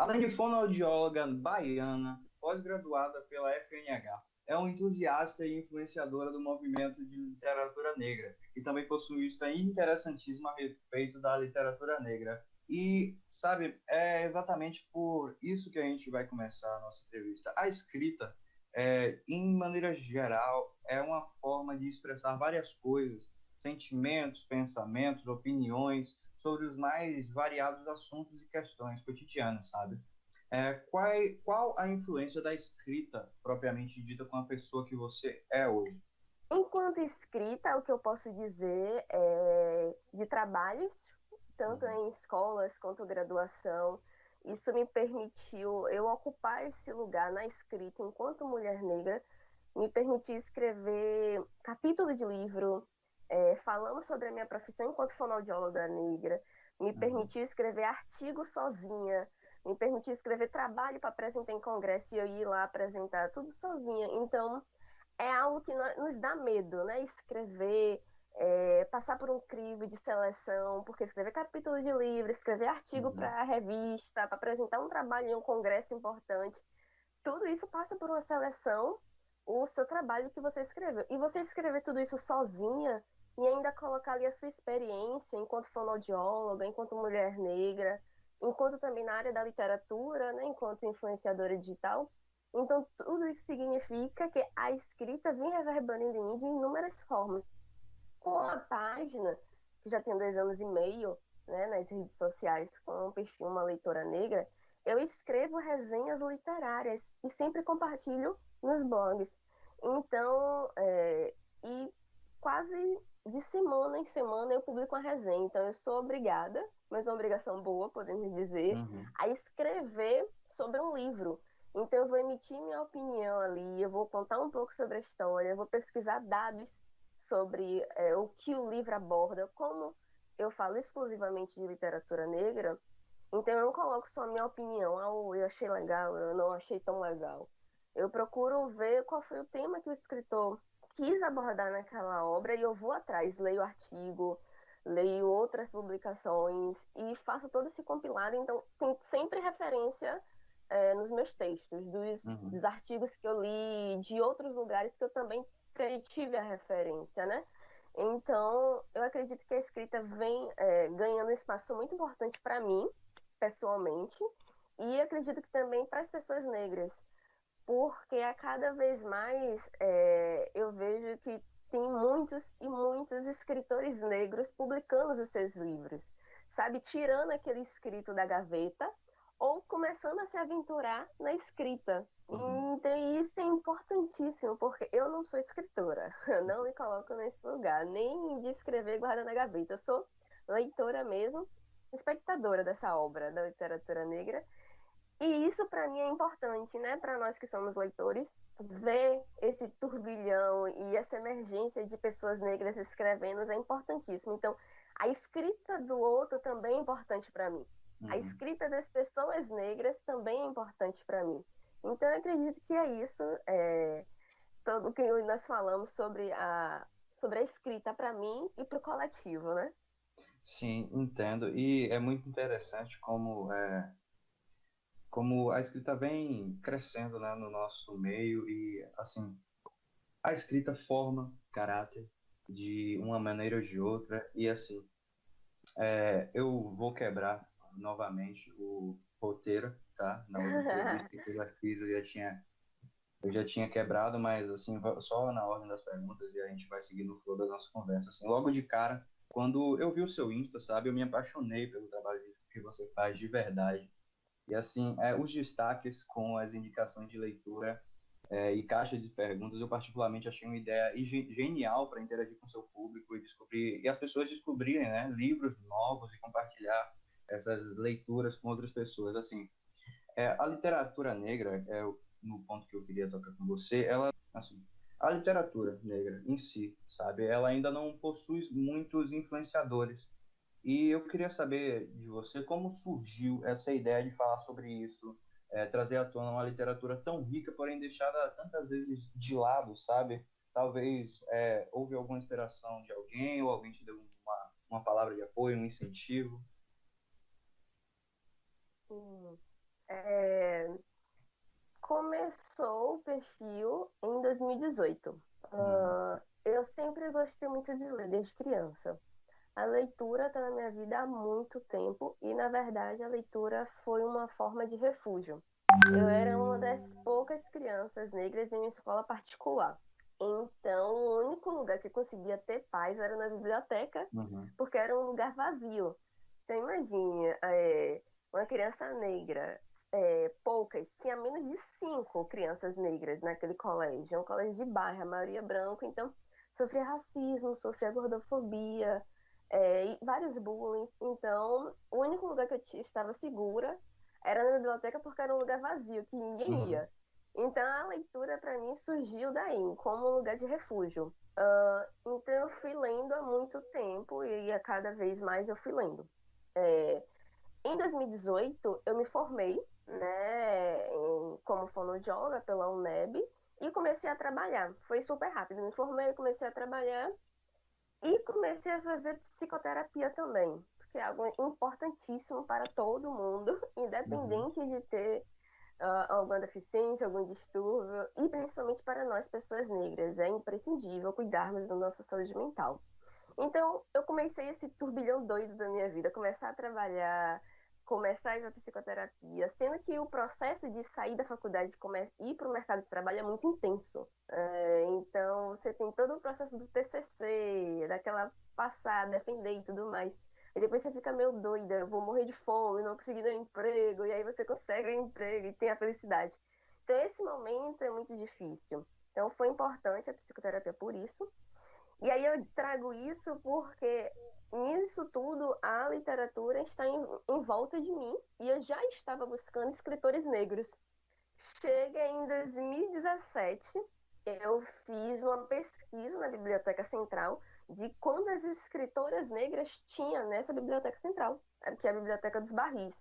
Além de fonoaudióloga baiana, pós-graduada pela FNH, é uma entusiasta e influenciadora do movimento de literatura negra e também possui vista interessantíssima a respeito da literatura negra. E, sabe, é exatamente por isso que a gente vai começar a nossa entrevista. A escrita, em maneira geral, é uma forma de expressar várias coisas, sentimentos, pensamentos, opiniões sobre os mais variados assuntos e questões cotidianas, sabe? Qual a influência da escrita propriamente dita com a pessoa que você é hoje? Enquanto escrita, o que eu posso dizer é de trabalhos, tanto Uhum. em escolas quanto graduação. Isso me permitiu eu ocupar esse lugar na escrita enquanto mulher negra, me permitiu escrever capítulo de livro, falando sobre a minha profissão enquanto fonoaudióloga negra, me Uhum. permitiu escrever artigo sozinha, me permitiu escrever trabalho para apresentar em congresso e eu ir lá apresentar tudo sozinha. Então, é algo que nos dá medo, né? Escrever, passar por um crivo de seleção, porque escrever capítulo de livro, escrever artigo Uhum. para revista, para apresentar um trabalho em um congresso importante, tudo isso passa por uma seleção, o seu trabalho que você escreveu. E você escrever tudo isso sozinha e ainda colocar ali a sua experiência enquanto fonoaudióloga, enquanto mulher negra, enquanto também na área da literatura, né, enquanto influenciadora digital. Então, tudo isso significa que a escrita vem reverberando em mim de inúmeras formas. Com a página, que já tem 2 anos e meio, né, nas redes sociais, com o perfil Uma Leitora Negra, eu escrevo resenhas literárias e sempre compartilho nos blogs. Então, e quase de semana em semana eu publico uma resenha. Então, eu sou obrigada, mas uma obrigação boa, podemos dizer, Uhum. a escrever sobre um livro. Então, eu vou emitir minha opinião ali, eu vou contar um pouco sobre a história, eu vou pesquisar dados sobre o que o livro aborda. Como eu falo exclusivamente de literatura negra, então eu não coloco só a minha opinião, eu achei legal, eu não achei tão legal. Eu procuro ver qual foi o tema que o escritor quis abordar naquela obra e eu vou atrás, leio artigo, leio outras publicações e faço todo esse compilado. Então tem sempre referência nos meus textos, dos Uhum. artigos que eu li, de outros lugares que eu também tive a referência, né? Então, eu acredito que a escrita vem ganhando um espaço muito importante para mim, pessoalmente, e acredito que também para as pessoas negras, porque a cada vez mais eu vejo que tem muitos e muitos escritores negros publicando os seus livros, sabe? Tirando aquele escrito da gaveta ou começando a se aventurar na escrita. Uhum. Então, isso é importantíssimo, porque eu não sou escritora, eu não me coloco nesse lugar, nem de escrever e guardar na gaveta. Eu sou leitora mesmo, espectadora dessa obra da literatura negra, e isso para mim é importante, né? Para nós que somos leitores, ver esse turbilhão e essa emergência de pessoas negras escrevendo é importantíssimo. Então, a escrita do outro também é importante para mim. A Uhum. escrita das pessoas negras também é importante para mim. Então, eu acredito que é isso. Tudo o que nós falamos sobre a escrita para mim e para o coletivo, né? Sim, entendo. E é muito interessante como a escrita vem crescendo, né, no nosso meio e, assim, a escrita forma caráter de uma maneira ou de outra e, assim, eu vou quebrar novamente o roteiro, tá? Na outra entrevista que eu já fiz, eu já tinha quebrado, mas assim, só na ordem das perguntas e a gente vai seguir no flow da nossa conversa. Assim, logo de cara, quando eu vi o seu Insta, sabe, eu me apaixonei pelo trabalho que você faz de verdade. E assim, os destaques com as indicações de leitura e caixa de perguntas, eu particularmente achei uma ideia genial para interagir com o seu público e descobrir, e as pessoas descobrirem, né, livros novos e compartilhar essas leituras com outras pessoas. Assim, a literatura negra, no ponto que eu queria tocar com você, ela, assim, a literatura negra em si, sabe, ela ainda não possui muitos influenciadores. E eu queria saber de você como surgiu essa ideia de falar sobre isso, trazer à tona uma literatura tão rica, porém deixada tantas vezes de lado, sabe? Talvez houve alguma inspiração de alguém ou alguém te deu uma palavra de apoio, um incentivo. Hum. É, Começou o perfil em 2018. Uhum. Eu sempre gostei muito de ler desde criança. A leitura está na minha vida há muito tempo e, na verdade, a leitura foi uma forma de refúgio. Eu era uma das poucas crianças negras em uma escola particular. Então, o único lugar que eu conseguia ter paz era na biblioteca, Uhum. porque era um lugar vazio. Então, imagine, uma criança negra, poucas, tinha menos de 5 crianças negras naquele colégio. É um colégio de bairro, a maioria branco, então sofria racismo, sofria gordofobia, e vários bullying. Então, o único lugar que eu estava segura era na biblioteca porque era um lugar vazio, que ninguém Uhum. ia. Então, a leitura para mim surgiu daí, como um lugar de refúgio. Então, eu fui lendo há muito tempo e a cada vez mais eu fui lendo. É, Em 2018, eu me formei, né, como fonoaudióloga pela UNEB e comecei a trabalhar. Foi super rápido. Me formei, comecei a trabalhar e comecei a fazer psicoterapia também, porque é algo importantíssimo para todo mundo, Uhum. independente de ter alguma deficiência, algum distúrbio, e principalmente para nós, pessoas negras. É imprescindível cuidarmos da nossa saúde mental. Então, eu comecei esse turbilhão doido da minha vida, começar a trabalhar, começar a ir para psicoterapia, sendo que o processo de sair da faculdade e ir para o mercado de trabalho é muito intenso. Então, você tem todo o processo do TCC, daquela passar, defender e tudo mais. E depois você fica meio doida, eu vou morrer de fome, não consegui um emprego, e aí você consegue um emprego e tem a felicidade. Então, esse momento é muito difícil. Então, foi importante a psicoterapia por isso. E aí eu trago isso porque nisso tudo a literatura está em volta de mim e eu já estava buscando escritores negros. Chega em 2017, eu fiz uma pesquisa na Biblioteca Central de quantas escritoras negras tinha nessa Biblioteca Central, que é a Biblioteca dos Barris.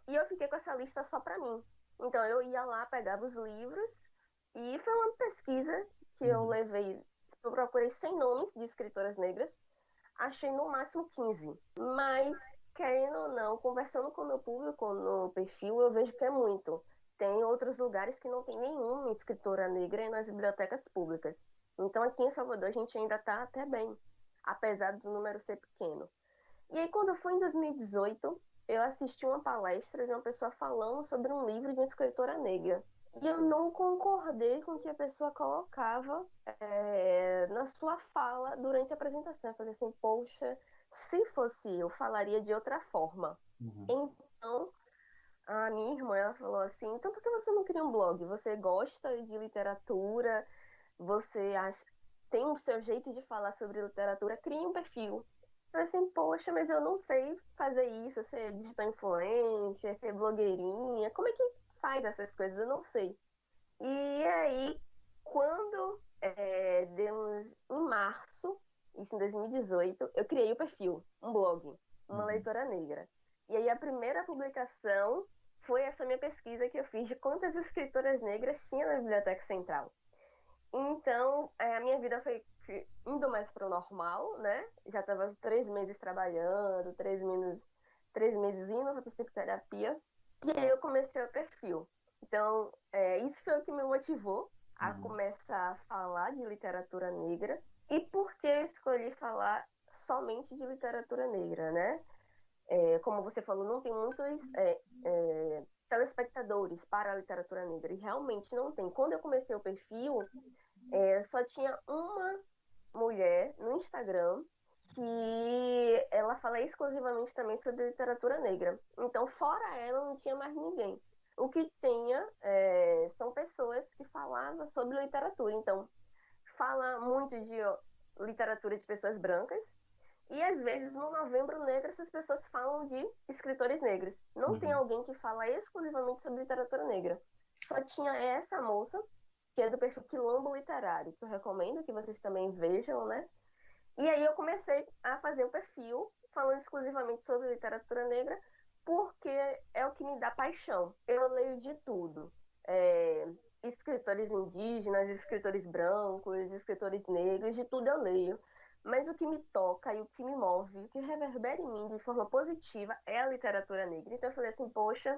E eu fiquei com essa lista só para mim. Então eu ia lá, pegava os livros e foi uma pesquisa que eu Uhum. levei. Eu procurei 100 nomes de escritoras negras, achei no máximo 15. Mas, querendo ou não, conversando com o meu público no perfil, eu vejo que é muito. Tem outros lugares que não tem nenhuma escritora negra nas bibliotecas públicas. Então, aqui em Salvador, a gente ainda está até bem, apesar do número ser pequeno. E aí, quando foi em 2018, eu assisti uma palestra de uma pessoa falando sobre um livro de uma escritora negra. E eu não concordei com o que a pessoa colocava na sua fala durante a apresentação. Eu falei assim, poxa, se fosse eu, falaria de outra forma. Uhum. Então, a minha irmã, ela falou assim, então por que você não cria um blog? Você gosta de literatura, você acha, tem o seu jeito de falar sobre literatura, crie um perfil. Eu falei assim, poxa, mas eu não sei fazer isso, ser digital influencer, ser blogueirinha, como é que faz essas coisas? Eu não sei. E aí, quando demos em março, isso em 2018, eu criei o perfil, um blog, uma Uhum. leitora negra. E aí a primeira publicação foi essa minha pesquisa que eu fiz de quantas escritoras negras tinha na Biblioteca Central. Então, a minha vida foi indo mais para o normal, né? Já estava 3 meses trabalhando, 3 meses indo para psicoterapia. E aí eu comecei o perfil. Então, isso foi o que me motivou a Uhum. começar a falar de literatura negra. E por que eu escolhi falar somente de literatura negra, né? Como você falou, não tem muitos telespectadores para a literatura negra. E realmente não tem. Quando eu comecei o perfil, só tinha uma mulher no Instagram que ela fala exclusivamente também sobre literatura negra. Então, fora ela, não tinha mais ninguém. O que tinha são pessoas que falavam sobre literatura. Então, fala muito de literatura de pessoas brancas. E às vezes no Novembro Negro essas pessoas falam de escritores negros. Não tem Uhum. alguém que fala exclusivamente sobre literatura negra. Só tinha essa moça, que é do perfil Quilombo Literário, que eu recomendo que vocês também vejam, né? E aí eu comecei a fazer o perfil falando exclusivamente sobre literatura negra, porque é o que me dá paixão. Eu leio de tudo. É, Escritores indígenas, escritores brancos, escritores negros, de tudo eu leio. Mas o que me toca e o que me move, o que reverbera em mim de forma positiva é a literatura negra. Então eu falei assim, poxa,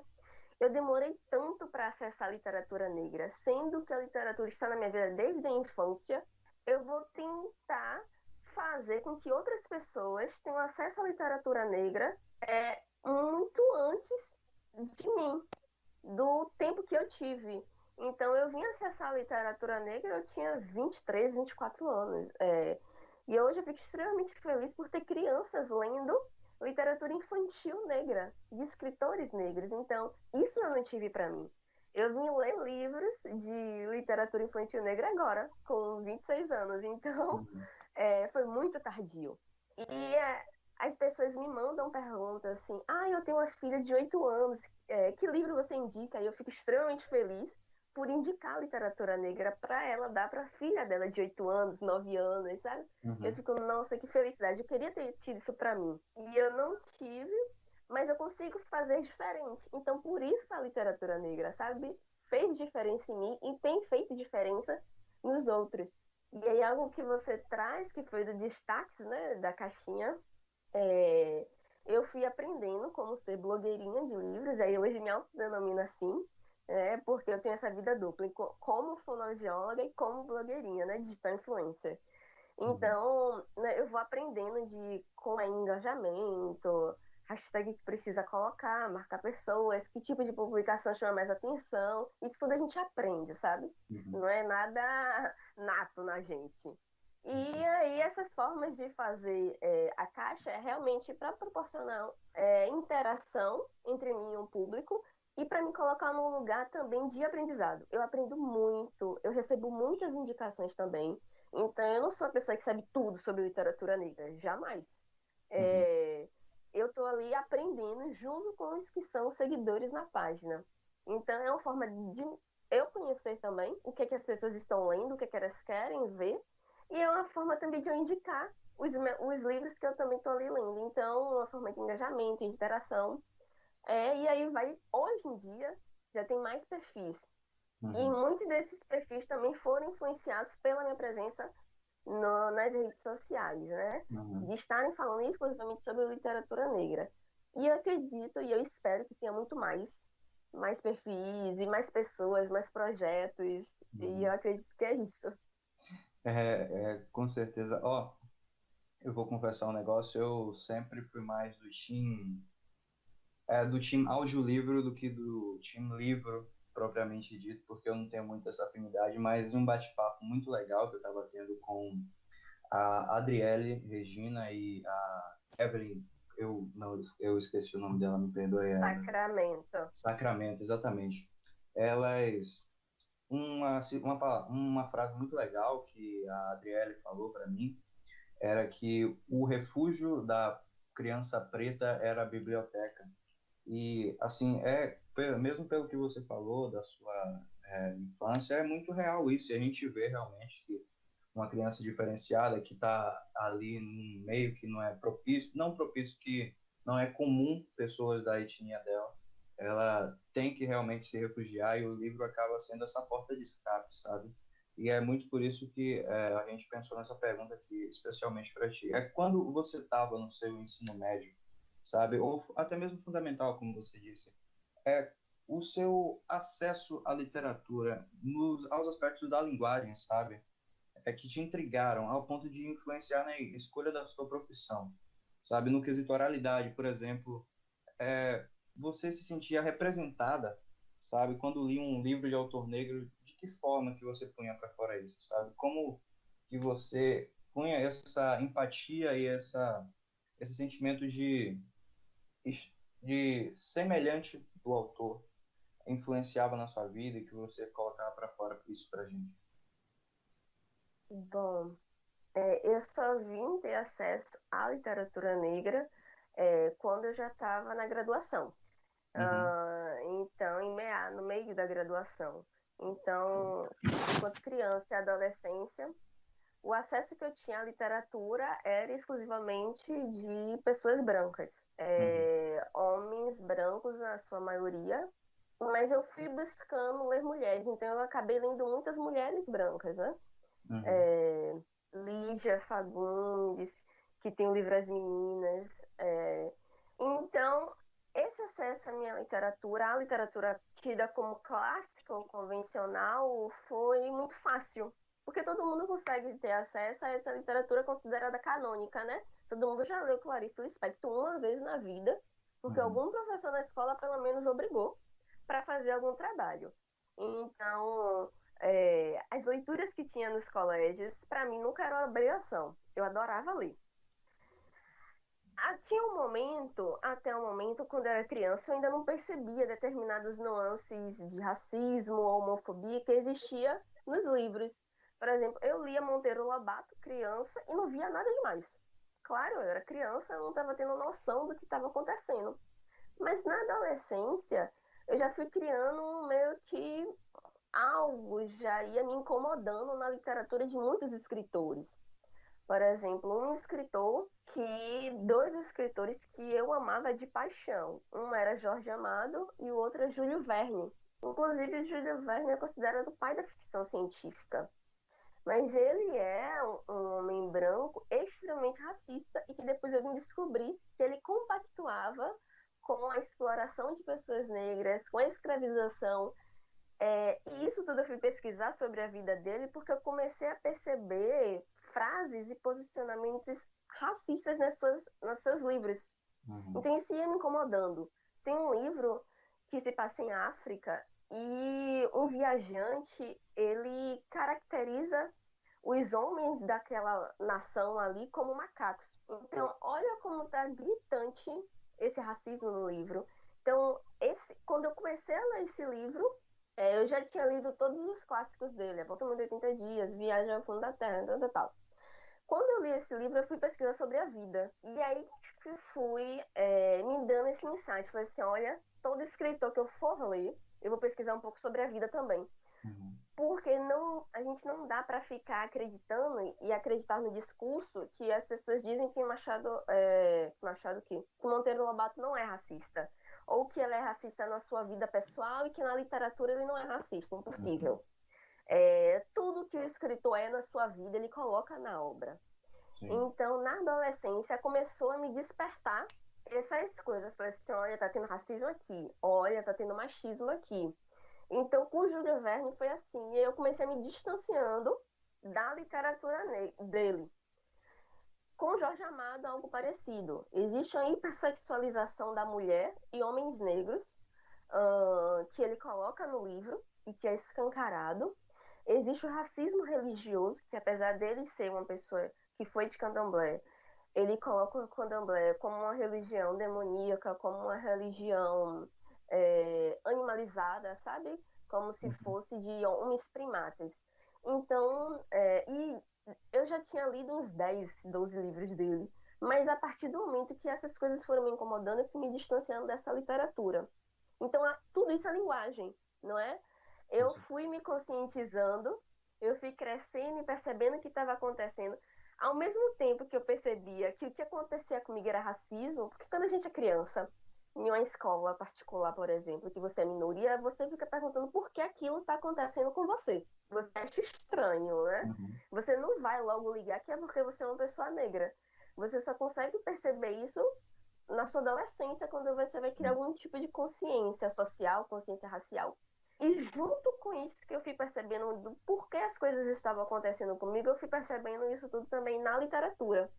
eu demorei tanto para acessar a literatura negra, sendo que a literatura está na minha vida desde a infância, eu vou tentar fazer com que outras pessoas tenham acesso à literatura negra muito antes de mim, do tempo que eu tive. Então, eu vim acessar a literatura negra, eu tinha 23, 24 anos. E hoje eu fico extremamente feliz por ter crianças lendo literatura infantil negra, de escritores negros. Então, isso eu não tive para mim. Eu vim ler livros de literatura infantil negra agora, com 26 anos. Então, Uhum. foi muito tardio. E as pessoas me mandam perguntas assim: ah, eu tenho uma filha de 8 anos, que livro você indica? E eu fico extremamente feliz por indicar literatura negra para ela dar para a filha dela de 8 anos, 9 anos, sabe? Eu Uhum. fico, nossa, que felicidade. Eu queria ter tido isso para mim. E eu não tive, mas eu consigo fazer diferente. Então, por isso a literatura negra, sabe? Fez diferença em mim e tem feito diferença nos outros. E aí, algo que você traz, que foi do destaques, né, da caixinha, é, eu fui aprendendo como ser blogueirinha de livros, aí hoje me autodenomino assim, porque eu tenho essa vida dupla, como fonoaudióloga e como blogueirinha, né, digital influencer. Uhum. Então, né, eu vou aprendendo de como é engajamento, hashtag que precisa colocar, marcar pessoas, que tipo de publicação chama mais atenção. Isso tudo a gente aprende, sabe? Uhum. Não é nada nato na gente. E Uhum. aí, essas formas de fazer a caixa é realmente para proporcionar interação entre mim e o público e para me colocar num lugar também de aprendizado. Eu aprendo muito, eu recebo muitas indicações também. Então, eu não sou a pessoa que sabe tudo sobre literatura negra, jamais. Uhum. É, eu estou ali aprendendo junto com os que são seguidores na página. Então, é uma forma de eu conhecer também o que, é que as pessoas estão lendo, o que, é que elas querem ver, e é uma forma também de eu indicar os livros que eu também estou ali lendo. Então, é uma forma de engajamento, de interação. E aí vai, hoje em dia, já tem mais perfis. E Uhum. muitos desses perfis também foram influenciados pela minha presença nas redes sociais, né? Uhum. De estarem falando exclusivamente sobre literatura negra. E eu acredito e eu espero que tenha muito mais perfis e mais pessoas, mais projetos. E eu Uhum. acredito que é isso. Com certeza. Ó, eu vou confessar um negócio, eu sempre fui mais do time audiolivro do que do time livro propriamente dito, porque eu não tenho muito essa afinidade, mas um bate-papo muito legal que eu estava tendo com a Adriele Regina e a Evelyn, eu não, eu esqueci o nome dela, me perdoe, Sacramento. Sacramento, exatamente. Elas, uma frase muito legal que a Adriele falou para mim era que o refúgio da criança preta era a biblioteca. E, assim, mesmo pelo que você falou da sua infância, é muito real isso. E a gente vê realmente que uma criança diferenciada que está ali num meio que não é propício, não propício, que não é comum pessoas da etnia dela, ela tem que realmente se refugiar e o livro acaba sendo essa porta de escape, sabe? E é muito por isso que a gente pensou nessa pergunta aqui, especialmente para ti. É quando você estava no seu ensino médio, sabe? Ou até mesmo fundamental, como você disse, é o seu acesso à literatura, aos aspectos da linguagem, sabe? Que te intrigaram ao ponto de influenciar na escolha da sua profissão, sabe? No quesito oralidade, por exemplo, você se sentia representada, sabe? Quando lia um livro de autor negro, de que forma que você punha para fora isso, sabe? Como que você punha essa empatia e esse sentimento de semelhante do autor influenciava na sua vida e que você colocava para fora isso pra gente? Bom, eu só vim ter acesso à literatura negra quando eu já estava na graduação. Uhum. Então, no meio da graduação. Então, enquanto criança e adolescência, o acesso que eu tinha à literatura era exclusivamente de pessoas brancas, Uhum. homens brancos na sua maioria, mas eu fui buscando ler mulheres, então eu acabei lendo muitas mulheres brancas, né? Uhum. É, Lígia Fagundes, que tem o livro As Meninas. Então, esse acesso à minha literatura, a literatura tida como clássica ou convencional, foi muito fácil, porque todo mundo consegue ter acesso a essa literatura considerada canônica, né? Todo mundo já leu Clarice Lispector uma vez na vida, porque Uhum. algum professor na escola pelo menos obrigou para fazer algum trabalho. Então, as leituras que tinha nos colégios, para mim, nunca era uma obrigação. Eu adorava ler. Tinha um momento, até um momento, quando eu era criança, eu ainda não percebia determinados nuances de racismo ou homofobia que existia nos livros. Por exemplo, eu lia Monteiro Lobato, criança, e não via nada demais. Claro, eu era criança, eu não estava tendo noção do que estava acontecendo. Mas na adolescência, eu já fui criando meio que algo já ia me incomodando na literatura de muitos escritores. Por exemplo, dois escritores que eu amava de paixão. Um era Jorge Amado e o outro é Júlio Verne. Inclusive, Júlio Verne é considerado o pai da ficção científica. Mas ele é um homem branco extremamente racista e que depois eu vim descobrir que ele compactuava com a exploração de pessoas negras, com a escravização. E isso tudo eu fui pesquisar sobre a vida dele porque eu comecei a perceber frases e posicionamentos racistas nos seus livros. Uhum. Então isso ia me incomodando. Tem um livro que se passa em África e um viajante, ele caracteriza os homens daquela nação ali como macacos. Então, olha como tá gritante esse racismo no livro. Então, quando eu comecei a ler esse livro, eu já tinha lido todos os clássicos dele, A Volta ao Mundo em 80 Dias, Viagem ao Fundo da Terra, tal, tal, tal. Quando eu li esse livro, eu fui pesquisar sobre a vida. E aí que fui me dando esse insight. Falei assim, olha, todo escritor que eu for ler, eu vou pesquisar um pouco sobre a vida também. Uhum. Porque a gente não dá para ficar acreditando e acreditar no discurso que as pessoas dizem que que Monteiro Lobato não é racista. Ou que ele é racista na sua vida pessoal e que na literatura ele não é racista. Uhum. Impossível. Tudo que o escritor é na sua vida, ele coloca na obra. Sim. Então, na adolescência, começou a me despertar essas coisas. Eu falei assim, olha, tá tendo racismo aqui. Olha, tá tendo machismo aqui. Então, com o Júlio Verne foi assim. E eu comecei a me distanciando da literatura dele. Com Jorge Amado, algo parecido. Existe uma hipersexualização da mulher e homens negros que ele coloca no livro e que é escancarado. Existe o racismo religioso, que apesar dele ser uma pessoa que foi de candomblé, ele coloca o candomblé como uma religião demoníaca, como uma religião animalizada, sabe? Como se Uhum. fosse de homens primatas. Então, eu já tinha lido uns 10, 12 livros dele, mas a partir do momento que essas coisas foram me incomodando, eu fui me distanciando dessa literatura. Então, tudo isso é linguagem, não é? Com Eu certeza. fui me conscientizando, eu fui crescendo e percebendo o que estava acontecendo. Ao mesmo tempo que eu percebia que o que acontecia comigo era racismo, porque quando a gente é criança, em uma escola particular, por exemplo, que você é minoria, você fica perguntando por que aquilo está acontecendo com você. Você acha estranho, né? Uhum. Você não vai logo ligar que é porque você é uma pessoa negra. Você só consegue perceber isso na sua adolescência, quando você vai criar Sim. algum tipo de consciência social, consciência racial. E junto com isso que eu fui percebendo do porquê as coisas estavam acontecendo comigo, eu fui percebendo isso tudo também na literatura.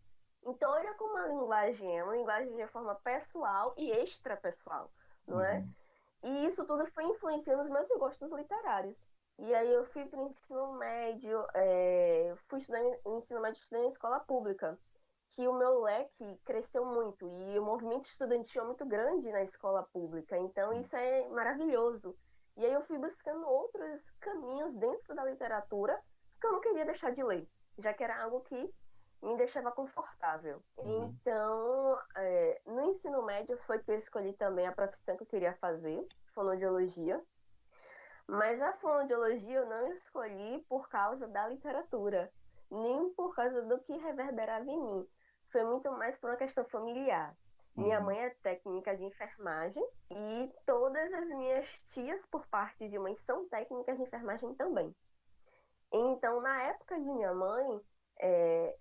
Então, olha como a linguagem é uma linguagem de forma pessoal e extrapessoal, não é? Uhum. E isso tudo foi influenciando os meus gostos literários. E aí eu fui para o ensino médio, fui estudar no ensino médio, estudei em escola pública, que o meu leque cresceu muito e o movimento estudantil é muito grande na escola pública, então Sim. isso é maravilhoso. E aí eu fui buscando outros caminhos dentro da literatura, porque eu não queria deixar de ler, já que era algo que me deixava confortável. Uhum. Então, no ensino médio foi que eu escolhi também a profissão que eu queria fazer, fonoaudiologia. Mas a fonoaudiologia eu não escolhi por causa da literatura, nem por causa do que reverberava em mim. Foi muito mais por uma questão familiar. Minha Uhum. mãe é técnica de enfermagem e todas as minhas tias, por parte de mãe, são técnicas de enfermagem também. Então, na época de minha mãe,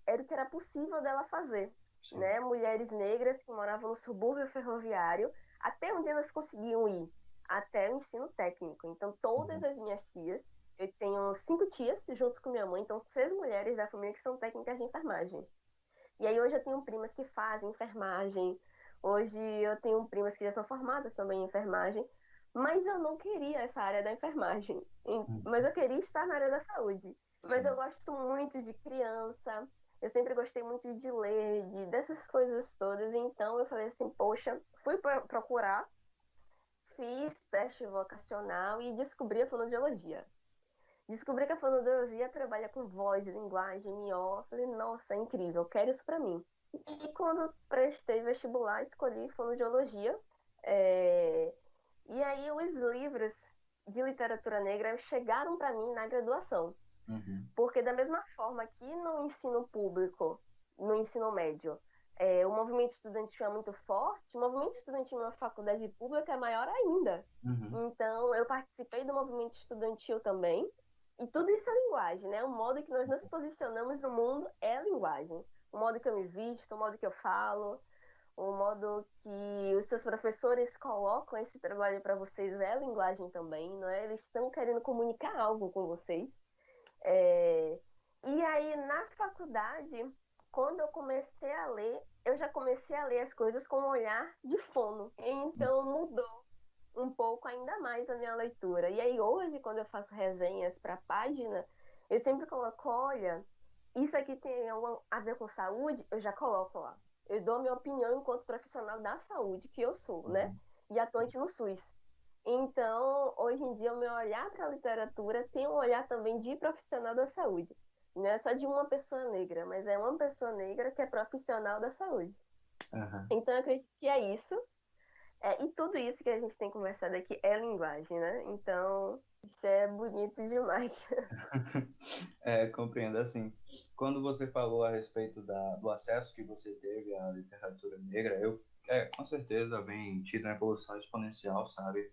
era o que era possível dela fazer. Sim. Né? Mulheres negras que moravam no subúrbio ferroviário, até onde elas conseguiam ir? Até o ensino técnico. Então, todas Uhum. as minhas tias, eu tenho 5 tias junto com minha mãe, então 6 mulheres da família que são técnicas de enfermagem. E aí hoje eu tenho primas que fazem enfermagem, hoje eu tenho primas que já são formadas também em enfermagem, mas eu não queria essa área da enfermagem, Uhum. mas eu queria estar na área da saúde. Mas eu Sim. gosto muito de criança, eu sempre gostei muito de ler, dessas coisas todas, então eu falei assim, poxa, fui procurar, fiz teste vocacional e descobri a fonoaudiologia. Descobri que a fonoaudiologia trabalha com voz, linguagem, MO. Falei, nossa, é incrível, eu quero isso pra mim. E quando prestei vestibular, escolhi fonoaudiologia. É... E aí os livros de literatura negra chegaram para mim na graduação. Uhum. Porque da mesma forma que no ensino público, no ensino médio, o movimento estudantil é muito forte, o movimento estudantil na faculdade pública é maior ainda. Uhum. Então, eu participei do movimento estudantil também, e tudo isso é linguagem, né? O modo que nós nos posicionamos no mundo é linguagem. O modo que eu me visto, o modo que eu falo, o modo que os seus professores colocam esse trabalho para vocês é linguagem também, não é? Eles estão querendo comunicar algo com vocês. É... E aí, na faculdade, quando eu comecei a ler, eu já comecei a ler as coisas com um olhar de fono. Então, mudou um pouco ainda mais a minha leitura. E aí, hoje, quando eu faço resenhas para a página, eu sempre coloco: olha, isso aqui tem algo a ver com saúde, eu já coloco lá. Eu dou a minha opinião enquanto profissional da saúde, que eu sou, né? Uhum. E atuante no SUS. Então, hoje em dia, o meu olhar para a literatura tem um olhar também de profissional da saúde. Não é só de uma pessoa negra, mas é uma pessoa negra que é profissional da saúde. Aham. Então, eu acredito que é isso. E tudo isso que a gente tem conversado aqui é linguagem, né? Então, isso é bonito demais. Compreendo. Assim, quando você falou a respeito do acesso que você teve à literatura negra, com certeza, vem tido uma evolução exponencial, sabe?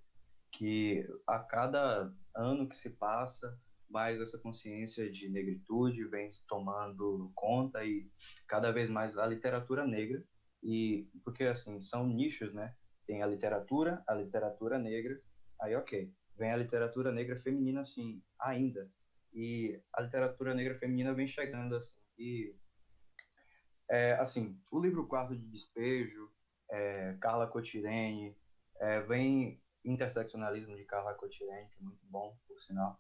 Que a cada ano que se passa, mais essa consciência de negritude vem se tomando conta e cada vez mais a literatura negra, e porque assim são nichos, né? Tem a literatura negra, aí ok, vem a literatura negra feminina assim ainda, e a literatura negra feminina vem chegando assim, e assim, o livro Quarto de Despejo, Carla Cotirene, vem Interseccionalismo de Carla Cotirene, que é muito bom, por sinal.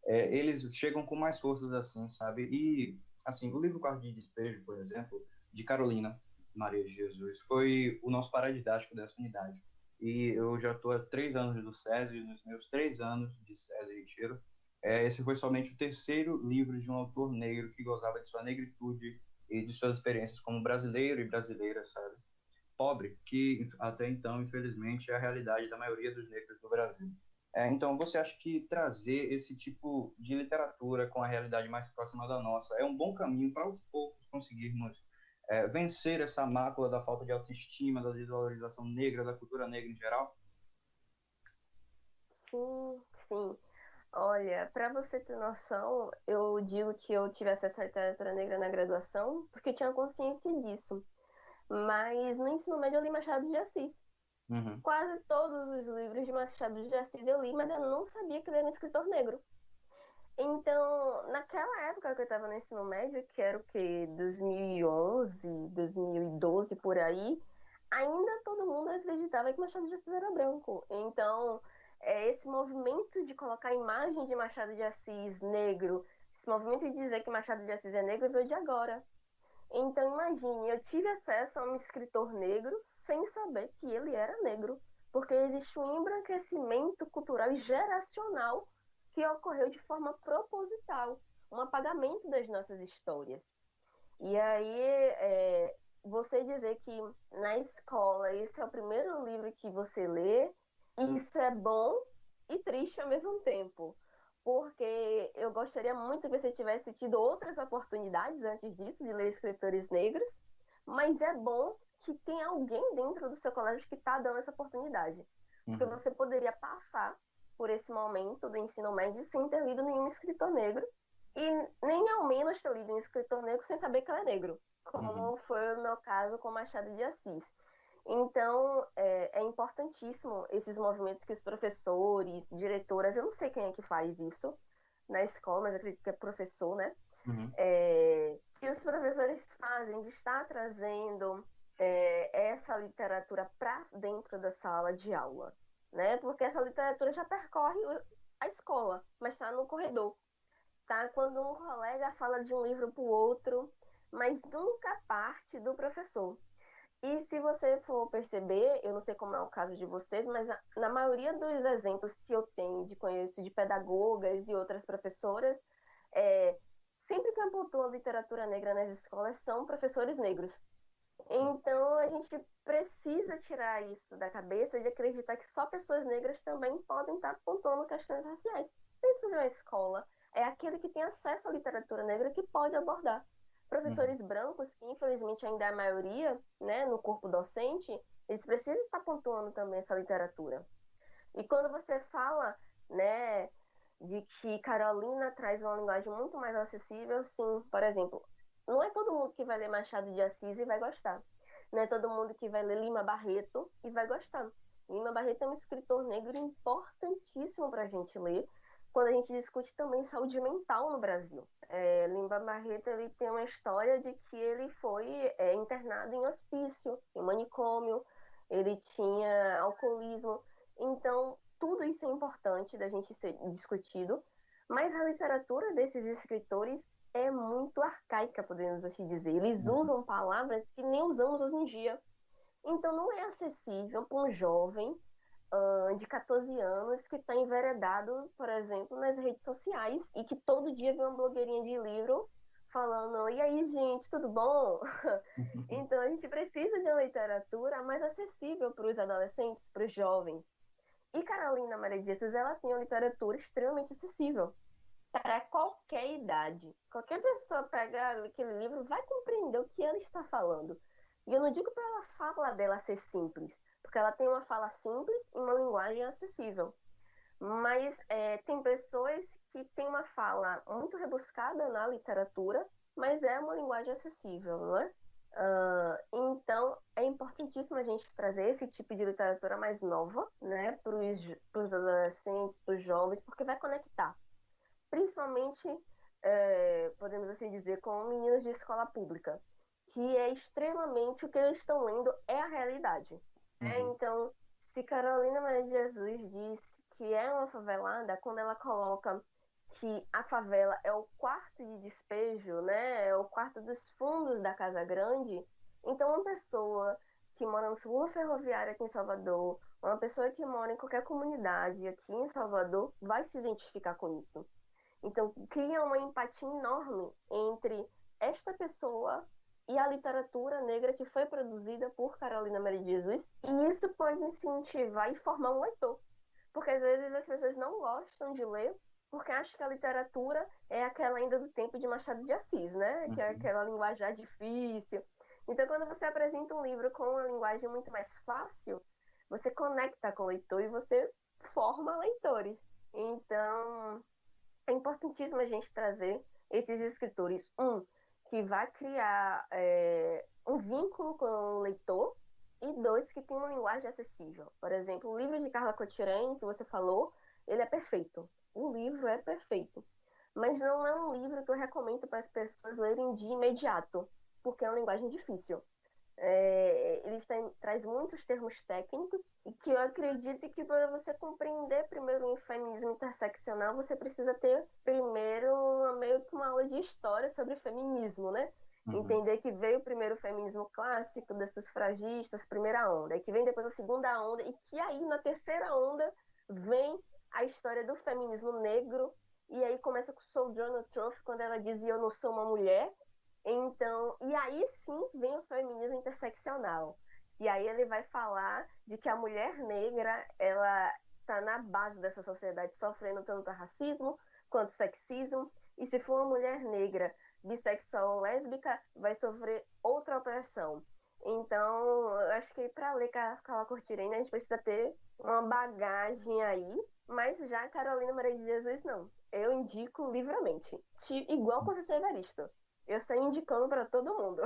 Eles chegam com mais forças assim, sabe? E, assim, o livro Quarto de Despejo, por exemplo, de Carolina Maria de Jesus, foi o nosso paradidático dessa unidade. E eu já estou há 3 anos do SESI, e nos meus 3 anos de SESI Retiro, esse foi somente o terceiro livro de um autor negro que gozava de sua negritude e de suas experiências como brasileiro e brasileira, sabe? Pobre, que até então, infelizmente, é a realidade da maioria dos negros do Brasil. Então, você acha que trazer esse tipo de literatura com a realidade mais próxima da nossa é um bom caminho para aos poucos conseguirmos vencer essa mácula da falta de autoestima, da desvalorização negra, da cultura negra em geral? Sim, sim. Olha, para você ter noção, eu digo que eu tive acesso à literatura negra na graduação porque eu tinha consciência disso. Mas no ensino médio eu li Machado de Assis. Uhum, Quase todos os livros de Machado de Assis eu li, mas eu não sabia que ele era um escritor negro. Então, naquela época que eu estava no ensino médio, que era o quê? 2011, 2012, por aí, ainda todo mundo acreditava que Machado de Assis era branco. Então, esse movimento de colocar a imagem de Machado de Assis negro, esse movimento de dizer que Machado de Assis é negro veio de agora. Então, imagine, eu tive acesso a um escritor negro sem saber que ele era negro, porque existe um embranquecimento cultural e geracional que ocorreu de forma proposital, um apagamento das nossas histórias. E aí, você dizer que na escola esse é o primeiro livro que você lê, isso é bom e triste ao mesmo tempo. Porque eu gostaria muito que você tivesse tido outras oportunidades antes disso, de ler escritores negros, mas é bom que tem alguém dentro do seu colégio que está dando essa oportunidade. Porque uhum, você poderia passar por esse momento do ensino médio sem ter lido nenhum escritor negro e nem ao menos ter lido um escritor negro sem saber que ele é negro, uhum, como foi o meu caso com Machado de Assis. Então, é importantíssimo esses movimentos que os professores, diretoras, eu não sei quem é que faz isso na escola, mas acredito que é professor, né? Uhum. Que os professores fazem de estar trazendo essa literatura para dentro da sala de aula, né? Porque essa literatura já percorre a escola, mas está no corredor, tá? Quando um colega fala de um livro para o outro, mas nunca parte do professor. E se você for perceber, eu não sei como é o caso de vocês, mas na maioria dos exemplos que eu tenho de conheço de pedagogas e outras professoras, é, sempre quem pontua literatura negra nas escolas são professores negros. Então a gente precisa tirar isso da cabeça de acreditar que só pessoas negras também podem estar pontuando questões raciais. Dentro de uma escola, é aquele que tem acesso à literatura negra que pode abordar. Uhum. Professores brancos, que infelizmente ainda é a maioria, né, no corpo docente, eles precisam estar pontuando também essa literatura. E quando você fala, né, de que Carolina traz uma linguagem muito mais acessível, sim, por exemplo, não é todo mundo que vai ler Machado de Assis e vai gostar. Não é todo mundo que vai ler Lima Barreto e vai gostar. Lima Barreto é um escritor negro importantíssimo para a gente ler, quando a gente discute também saúde mental no Brasil. Lima Barreto ele tem uma história de que ele foi internado em hospício, em manicômio, ele tinha alcoolismo. Então, tudo isso é importante da gente ser discutido, mas a literatura desses escritores é muito arcaica, podemos assim dizer. Eles Uhum. usam palavras que nem usamos hoje em dia. Então, não é acessível para um jovem de 14 anos que está enveredado, por exemplo, nas redes sociais e que todo dia vê uma blogueirinha de livro falando: e aí, gente, tudo bom? Então, a gente precisa de uma literatura mais acessível para os adolescentes, para os jovens. E Carolina Maria de Jesus, ela tem uma literatura extremamente acessível para qualquer idade. Qualquer pessoa pega aquele livro vai compreender o que ela está falando. E eu não digo para ela fala dela ser simples, porque ela tem uma fala simples e uma linguagem acessível. Mas tem pessoas que têm uma fala muito rebuscada na literatura, mas é uma linguagem acessível, não é? Então, é importantíssimo a gente trazer esse tipo de literatura mais nova, né, para os adolescentes, para os jovens, porque vai conectar. Principalmente, podemos assim dizer, com meninos de escola pública, que é extremamente o que eles estão lendo é a realidade. Uhum. Então, se Carolina Maria de Jesus disse que é uma favelada, quando ela coloca que a favela é o quarto de despejo, né? É o quarto dos fundos da Casa Grande. Então, uma pessoa que mora no segundo ferroviário aqui em Salvador, uma pessoa que mora em qualquer comunidade aqui em Salvador, vai se identificar com isso. Então, cria uma empatia enorme entre esta pessoa e a literatura negra que foi produzida por Carolina Maria de Jesus, e isso pode incentivar e formar um leitor. Porque às vezes as pessoas não gostam de ler porque acham que a literatura é aquela ainda do tempo de Machado de Assis, né? Que é Uhum. aquela linguagem difícil. Então, quando você apresenta um livro com uma linguagem muito mais fácil, você conecta com o leitor e você forma leitores. Então, é importantíssimo a gente trazer esses escritores, que vai criar um vínculo com o leitor, e dois, que tem uma linguagem acessível. Por exemplo, o livro de Carla Cotirene, que você falou, ele é perfeito. O livro é perfeito. Mas não é um livro que eu recomendo para as pessoas lerem de imediato, porque é uma linguagem difícil. Eles traz muitos termos técnicos e que eu acredito que para você compreender primeiro o feminismo interseccional, você precisa ter primeiro meio que uma aula de história sobre feminismo, né? Uhum. Entender que veio primeiro o feminismo clássico, das sufragistas, primeira onda, e que vem depois a segunda onda, e que aí na terceira onda vem a história do feminismo negro, e aí começa com Sojourner Truth, quando ela diz eu não sou uma mulher, então, e aí sim vem o feminismo interseccional. E aí ele vai falar de que a mulher negra, ela está na base dessa sociedade sofrendo tanto racismo quanto sexismo, e se for uma mulher negra, bissexual ou lésbica, vai sofrer outra opressão. Então, eu acho que para ler Carla Cortirene, a gente precisa ter uma bagagem aí, mas já a Carolina Maria de Jesus, não. Eu indico livremente. Igual com o Evaristo. Eu saí indicando para todo mundo.